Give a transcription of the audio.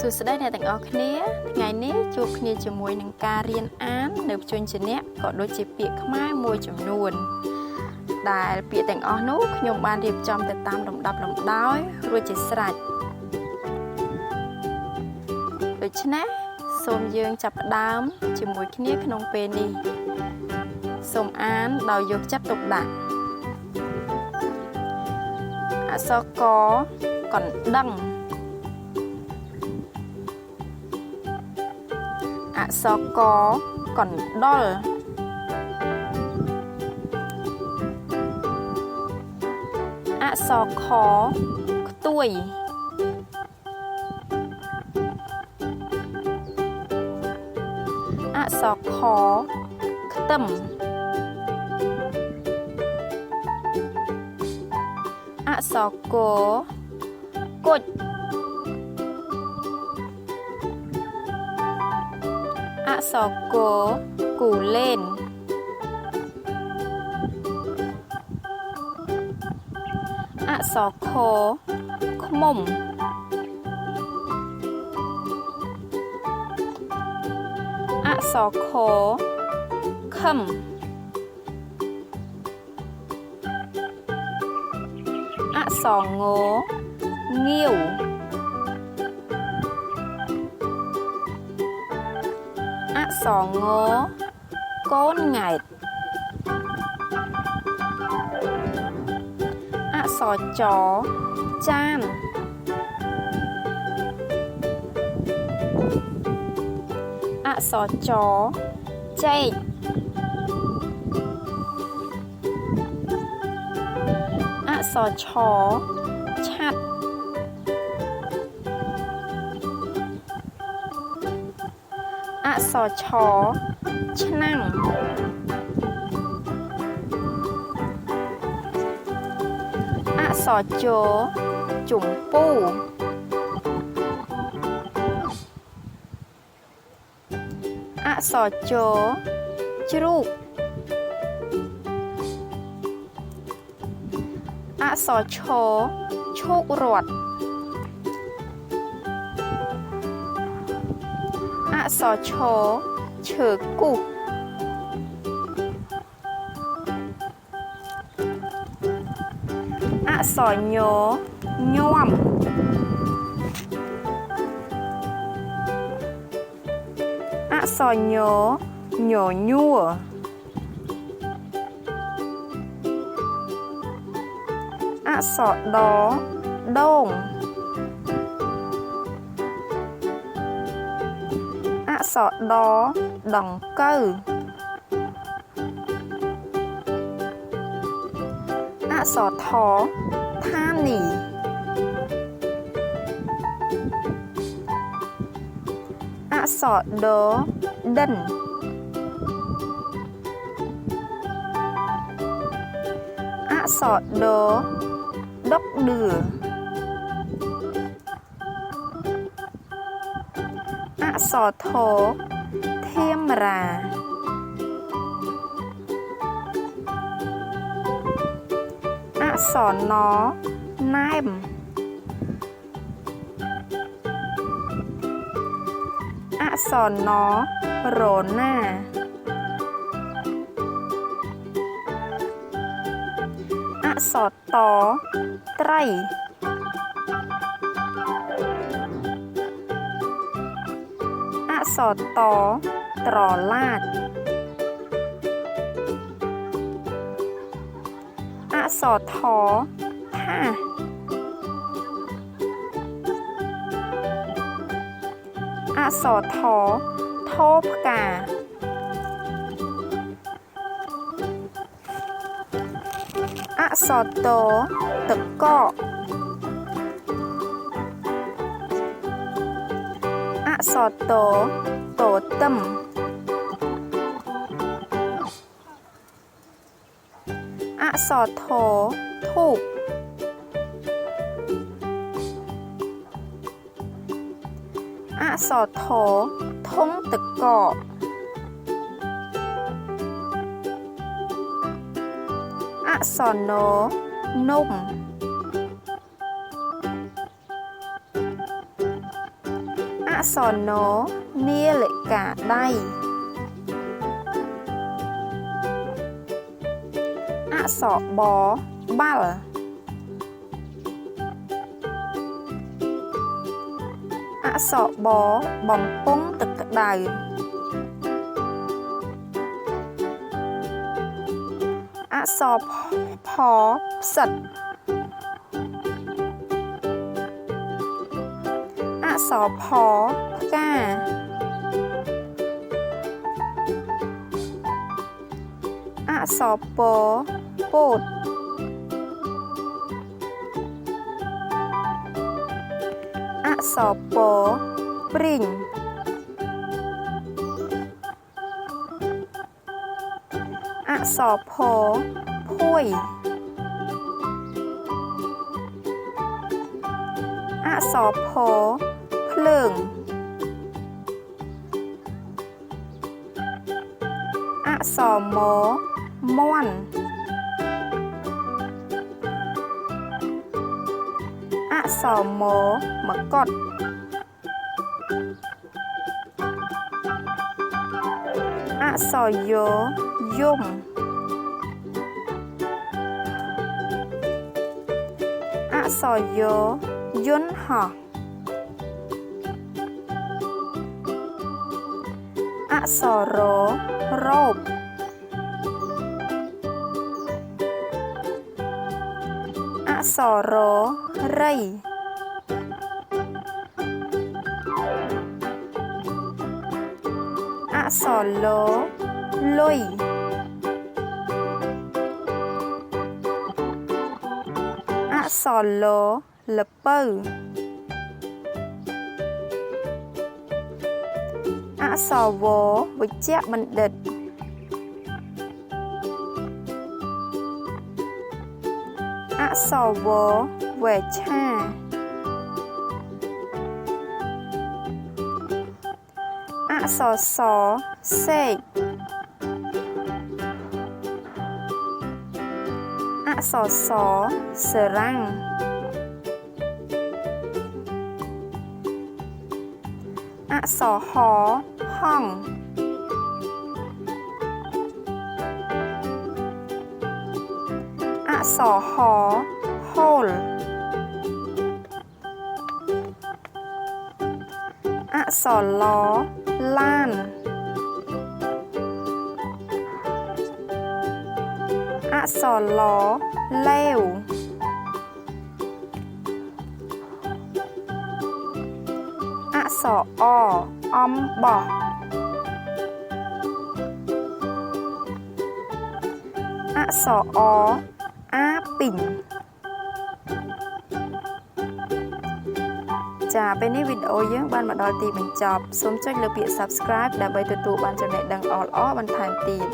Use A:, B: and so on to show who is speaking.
A: សួស្តីអ្នកទាំងអស់គ្នាថ្ងៃនេះជួបគ្នាជាមួយនឹងការរៀនអាននៅព្យញ្ជនៈក៏ដូចជាពាក្យខ្មែរមួយចំនួនដែលពាក្យទាំងអស់នោះខ្ញុំបានរៀបចំទៅតាមលំដាប់លំដោយរួចជាស្រេចដូច្នេះសូមយើងចាប់ផ្ដើមជាមួយគ្នាក្នុងពេលនេះសូមអានដោយយកចិត្តទុកដាក់អក្សរកកណ្ដឹងអក្សរកកណ្ដុរអក្សរខខ្ទួយអក្សរខខ្ទឹមអក្សរកគុជអក្សរកគូលែនអក្សរខខ្មុំអក្សរខខឹមអក្សរងងាវអក្សរងកូនង៉ែតអក្សរចចានអក្សរចចេកអក្សរឆឆាត់អក្សរឆឆ្នាំងអក្សរជជំពូអក្សរជជ្រូកអក្សរឈឈូករត់អក្សរឈឈើគូសអក្សរញញាំអក្សរញញួរអក្សរដូងអក្សរដង្កូវអក្សរថថានីអក្សរដិនអក្សរដុកឌឿអក្សរធធាមរាអក្សរណណែមអក្សរណរណាអក្សរតត្រីអក្សរតត្រឡាចអក្សរថថាសអក្សរថផ្កាអក្សរតទឹកកកអក្សរតទឹមអក្សរធធូបអក្សរធធុងទឹកកកអក្សរណនំអ អក្សរណនាឡិកាដៃអក្សរបបាល់អក្សរបបំពង់ទឹកក្តៅអក្សរផផ្សិតអក្សរផផ្កាអក្សរពពោតអក្សរពព្រីងអក្សរផភួយអក្សរផភ្លើងអក្សរមមាន់អក្សរមកុដអក្សរយំអក្សរយន្តហោះអក្សររ៉ូបអក្សររៃអក្សរលុយអក្សរលពៅអក្សរវជ្ជបណ្ឌិតអក្សរវេឆាអក្សរសេកអក្សរសារ៉ាំងអក្សរហងអក្សរហូលអក្សរឡានអក្សរលេវអក្សរអំបោះអក្សរអាពីងចាពេលនេះវីដេអូយើងបានមកដល់ទីបញ្ចប់សូមចុចលើពាក្យ Subscribe ដើម្បីទទួលបានចំណេះដឹងល្អៗបន្ថែមទៀត